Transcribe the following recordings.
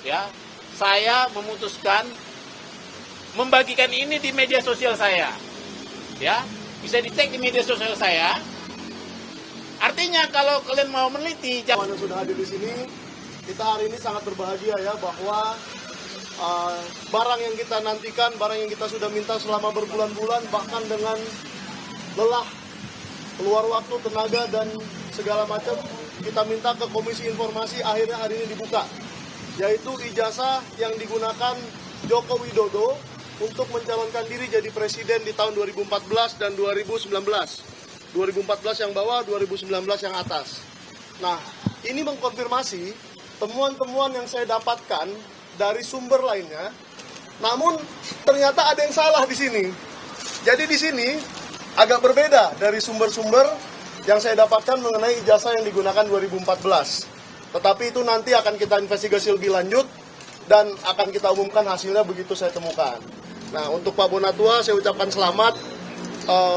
ya, saya memutuskan membagikan ini di media sosial saya. Ya, bisa dicek di media sosial saya. Artinya kalau kalian mau meneliti, yang sudah hadir di sini, kita hari ini sangat berbahagia ya bahwa barang yang kita nantikan, barang yang kita sudah minta selama berbulan-bulan, bahkan dengan lelah, keluar waktu, tenaga, dan segala macam, kita minta ke Komisi Informasi, akhirnya hari ini dibuka, yaitu ijazah yang digunakan Joko Widodo untuk mencalonkan diri jadi presiden di tahun 2014 dan 2019. 2014 yang bawah, 2019 yang atas. Nah, ini mengkonfirmasi temuan-temuan yang saya dapatkan dari sumber lainnya. Namun ternyata ada yang salah di sini. Jadi di sini agak berbeda dari sumber-sumber yang saya dapatkan mengenai ijazah yang digunakan 2014. Tetapi itu nanti akan kita investigasi lebih lanjut dan akan kita umumkan hasilnya begitu saya temukan. Nah, untuk Pak Bonatua saya ucapkan selamat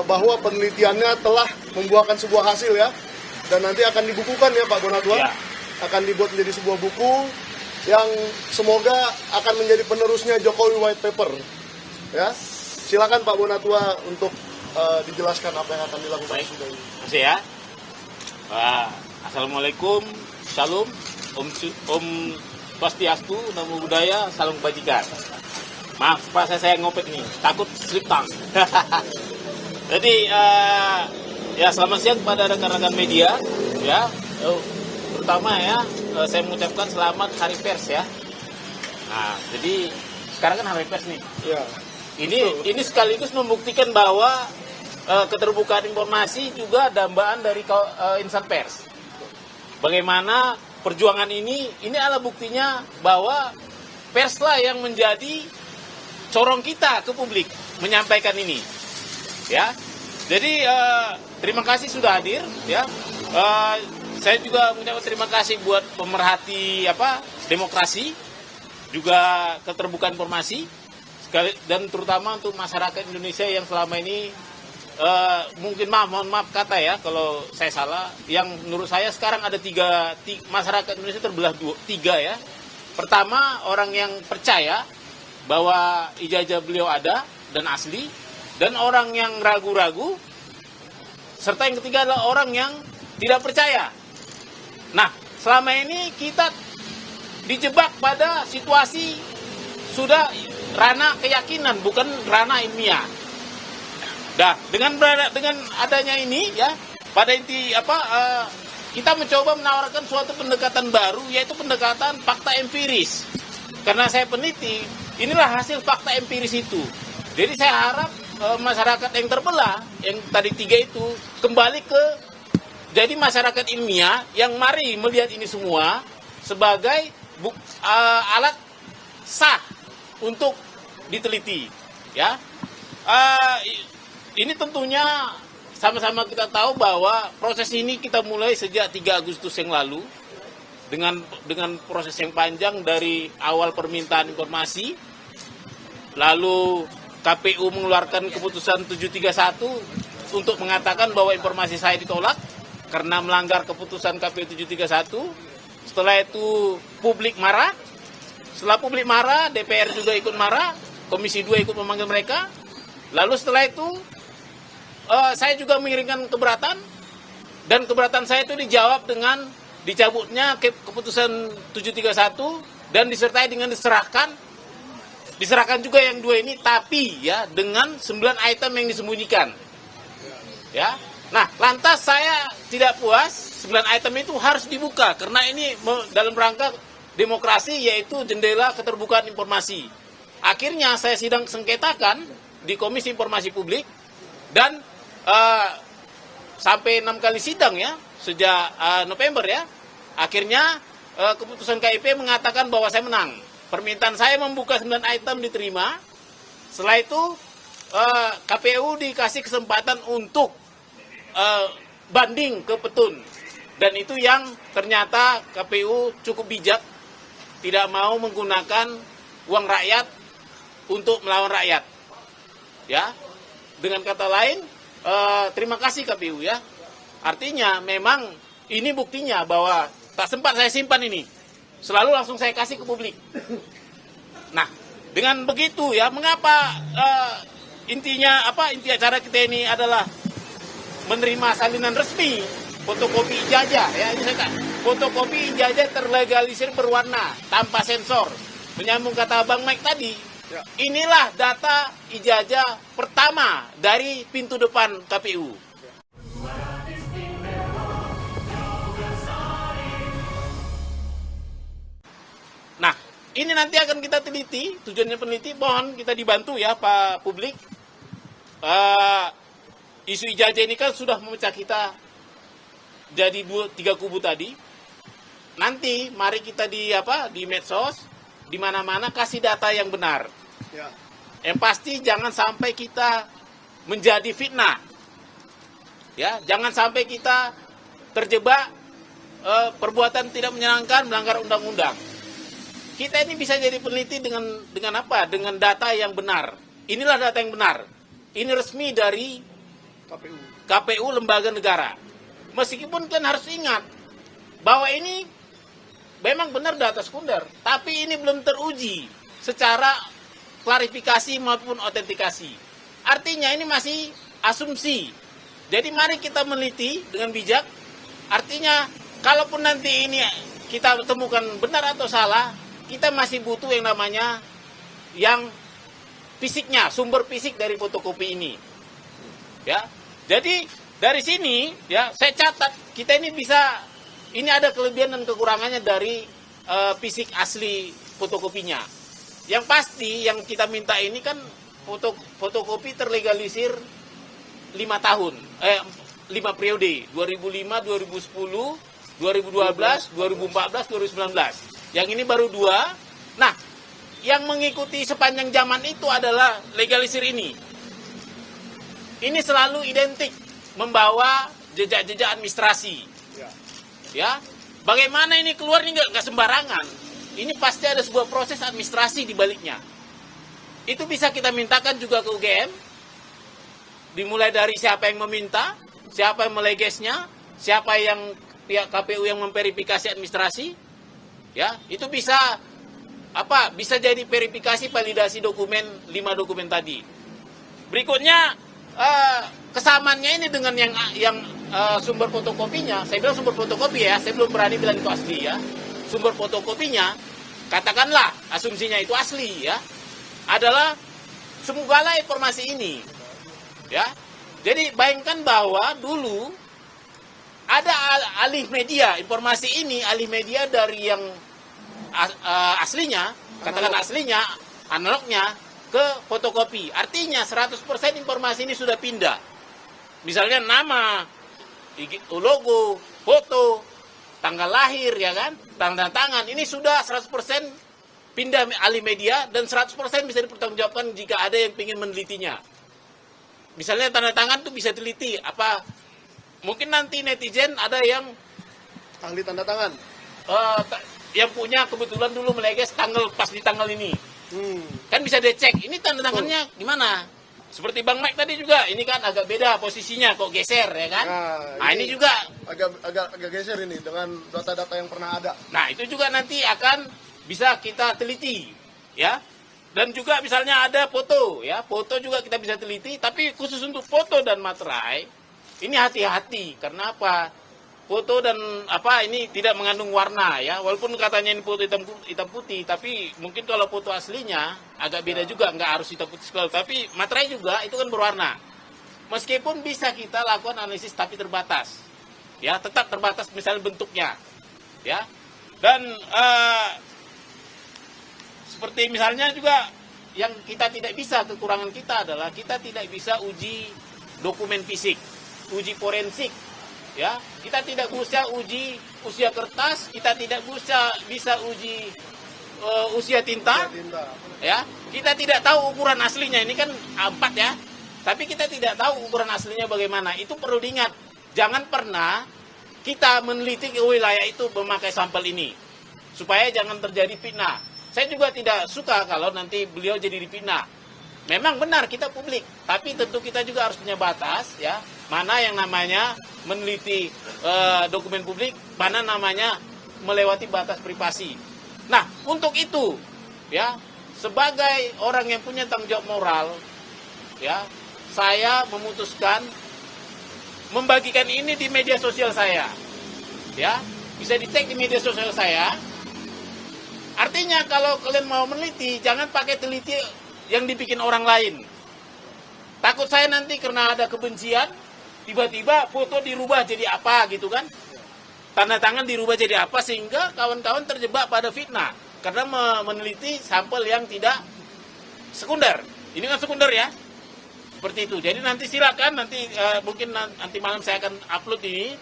bahwa penelitiannya telah membuahkan sebuah hasil ya, dan nanti akan dibukukan ya Pak Bonatua, ya. Akan dibuat menjadi sebuah buku yang semoga akan menjadi penerusnya Jokowi White Paper ya. Silakan Pak Bonatua untuk dijelaskan apa yang akan dilakukan. Baik, kasih ya. Assalamualaikum, Shalom, Om Swastiastu, Namo Buddhaya, Salam Kebajikan. Maaf Pak, saya ngopet nih, takut slip tang. Jadi ya selamat siang kepada rekan-rekan media ya, terutama ya saya mengucapkan selamat Hari Pers ya. Nah, jadi sekarang kan Hari Pers nih. Ya. Ini sekaligus membuktikan bahwa keterbukaan informasi juga dambaan dari insan pers. Bagaimana perjuangan ini adalah buktinya bahwa perslah yang menjadi corong kita ke publik menyampaikan ini. Ya, jadi terima kasih sudah hadir. Ya, saya juga mengucapkan terima kasih buat pemerhati demokrasi, juga keterbukaan informasi, dan terutama untuk masyarakat Indonesia yang selama ini mungkin mohon maaf kata ya kalau saya salah. Yang menurut saya sekarang ada tiga masyarakat Indonesia terbelah tiga ya. Pertama, orang yang percaya bahwa ijazah beliau ada dan asli. Dan orang yang ragu-ragu, serta yang ketiga adalah orang yang tidak percaya. Nah, selama ini kita dijebak pada situasi sudah ranah keyakinan, bukan ranah ilmiah. Nah, dengan adanya ini ya, pada inti kita mencoba menawarkan suatu pendekatan baru, yaitu pendekatan fakta empiris. Karena saya peneliti, inilah hasil fakta empiris itu. Jadi saya harap masyarakat yang terbelah, yang tadi tiga itu, kembali ke jadi masyarakat ilmiah yang mari melihat ini semua sebagai alat sah untuk diteliti. Ya, ini tentunya sama-sama kita tahu bahwa proses ini kita mulai sejak 3 Agustus yang lalu dengan proses yang panjang dari awal permintaan informasi, lalu KPU mengeluarkan keputusan 731 untuk mengatakan bahwa informasi saya ditolak karena melanggar keputusan KPU 731. Setelah itu publik marah. Setelah publik marah, DPR juga ikut marah, Komisi 2 ikut memanggil mereka. Lalu setelah itu saya juga mengirimkan keberatan, dan keberatan saya itu dijawab dengan dicabutnya keputusan 731 dan disertai dengan diserahkan juga yang 2 ini, tapi ya dengan 9 item yang disembunyikan. Ya. Nah, lantas saya tidak puas, 9 item itu harus dibuka karena ini dalam rangka demokrasi, yaitu jendela keterbukaan informasi. Akhirnya saya sidang sengketakan di Komisi Informasi Publik dan sampai 6 kali sidang ya sejak November ya. Akhirnya keputusan KIP mengatakan bahwa saya menang. Permintaan saya membuka 9 item diterima. Setelah itu KPU dikasih kesempatan untuk banding ke petun. Dan itu yang ternyata KPU cukup bijak, tidak mau menggunakan uang rakyat untuk melawan rakyat. Ya, dengan kata lain, terima kasih KPU ya. Artinya memang ini buktinya bahwa tak sempat saya simpan ini. selalu langsung saya kasih ke publik. Nah, dengan begitu ya, mengapa inti acara kita ini adalah menerima salinan resmi fotokopi ijazah ya, ini saya fotokopi ijazah terlegalisir berwarna tanpa sensor. Menyambung kata Bang Mike tadi, Ya. inilah data ijazah pertama dari pintu depan KPU. Nah, ini nanti akan kita teliti, tujuannya peneliti, mohon kita dibantu ya Pak Publik. Isu ijazah ini kan sudah memecah kita jadi 3 kubu tadi. Nanti mari kita di medsos, di mana-mana kasih data yang benar. Ya. Yang pasti jangan sampai kita menjadi fitnah. Ya, jangan sampai kita terjebak perbuatan tidak menyenangkan, melanggar undang-undang. Kita ini bisa jadi peneliti dengan apa? Dengan data yang benar. Inilah data yang benar. Ini resmi dari KPU lembaga negara. Meskipun kan harus ingat bahwa ini memang benar data sekunder, tapi ini belum teruji secara klarifikasi maupun autentikasi. Artinya ini masih asumsi. Jadi mari kita meneliti dengan bijak. Artinya kalaupun nanti ini kita temukan benar atau salah, kita masih butuh yang namanya yang fisiknya, sumber fisik dari fotokopi ini. Ya. Jadi dari sini ya saya catat kita ini bisa, ini ada kelebihan dan kekurangannya dari fisik asli fotokopinya. Yang pasti yang kita minta ini kan fotokopi terlegalisir 5 tahun, 5 periode, 2005, 2010, 2012, 2014, 2019. Yang ini baru 2. Nah, yang mengikuti sepanjang zaman itu adalah legalisir ini. Ini selalu identik membawa jejak-jejak administrasi. Ya, bagaimana ini keluar ini nggak sembarangan. Ini pasti ada sebuah proses administrasi di baliknya. Itu bisa kita mintakan juga ke UGM. Dimulai dari siapa yang meminta, siapa yang melegesnya, siapa yang pihak KPU yang memverifikasi administrasi. Ya, itu bisa bisa jadi verifikasi validasi dokumen 5 dokumen tadi. Berikutnya kesamaannya ini dengan yang sumber fotokopinya. Saya bilang sumber fotokopi ya, saya belum berani bilang itu asli ya. Sumber fotokopinya, katakanlah asumsinya itu asli ya, adalah semogalah informasi ini. Ya. Jadi bayangkan bahwa dulu ada alih media, informasi ini alih media dari yang aslinya, katakan aslinya, analognya, ke fotokopi. Artinya 100% informasi ini sudah pindah. Misalnya nama, logo, foto, tanggal lahir, ya kan, tanda tangan, ini sudah 100% pindah alih media dan 100% bisa dipertanggungjawabkan jika ada yang ingin menelitinya. Misalnya tanda tangan itu bisa teliti, mungkin nanti netizen ada yang Ahli tanda tangan. yang punya kebetulan dulu meleges pas di tanggal ini. Kan bisa dicek, ini tanda tangannya gimana? Seperti Bang Mike tadi juga, ini kan agak beda posisinya, kok geser ya kan? Nah ini juga agak geser ini dengan data-data yang pernah ada. Nah itu juga nanti akan bisa kita teliti, ya. Dan juga misalnya ada foto, ya, foto juga kita bisa teliti. Tapi khusus untuk foto dan materai, ini hati-hati. Karena apa? Foto dan ini tidak mengandung warna, ya. Walaupun katanya ini foto hitam putih, tapi mungkin kalau foto aslinya agak beda juga, nggak harus hitam putih sekali. Tapi materai juga itu kan berwarna. Meskipun bisa kita lakukan analisis tapi terbatas, ya, tetap terbatas misalnya bentuknya, ya. Dan seperti misalnya juga yang kita tidak bisa, kekurangan kita adalah kita tidak bisa uji dokumen fisik, uji forensik, ya. Kita tidak bisa uji usia kertas, kita tidak bisa uji usia tinta, ya. Kita tidak tahu ukuran aslinya, ini kan 4 ya. Tapi kita tidak tahu ukuran aslinya bagaimana. Itu perlu diingat. Jangan pernah kita meneliti ke wilayah itu memakai sampel ini, supaya jangan terjadi fitnah. Saya juga tidak suka kalau nanti beliau jadi dipitnah. Memang benar kita publik, tapi tentu kita juga harus punya batas, ya. Mana yang namanya meneliti dokumen publik, mana namanya melewati batas privasi. Untuk itu, ya, sebagai orang yang punya tanggung jawab moral, ya, saya memutuskan membagikan ini di media sosial saya. Ya, bisa dicek di media sosial saya. Artinya kalau kalian mau meneliti, jangan pakai teliti yang dibikin orang lain. Takut saya nanti karena ada kebencian, tiba-tiba foto dirubah jadi apa gitu kan. Tanda tangan dirubah jadi apa sehingga kawan-kawan terjebak pada fitnah. Karena meneliti sampel yang tidak sekunder. Ini kan sekunder ya. Seperti itu. Jadi nanti silakan, nanti mungkin nanti malam saya akan upload ini.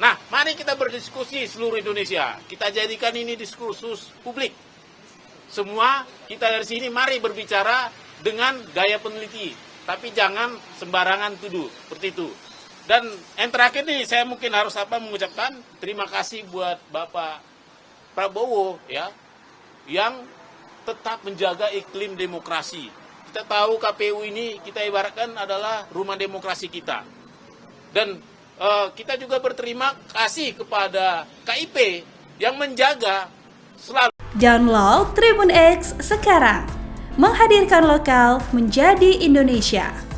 Nah, mari kita berdiskusi seluruh Indonesia. Kita jadikan ini diskursus publik. Semua kita dari sini mari berbicara dengan gaya peneliti. Tapi jangan sembarangan tuduh. Seperti itu. Dan yang terakhir nih, saya mungkin harus mengucapkan terima kasih buat Bapak Prabowo ya, yang tetap menjaga iklim demokrasi. Kita tahu KPU ini kita ibaratkan adalah rumah demokrasi kita. Dan kita juga berterima kasih kepada KIP yang menjaga selalu. Download Tribun X sekarang, menghadirkan lokal menjadi Indonesia.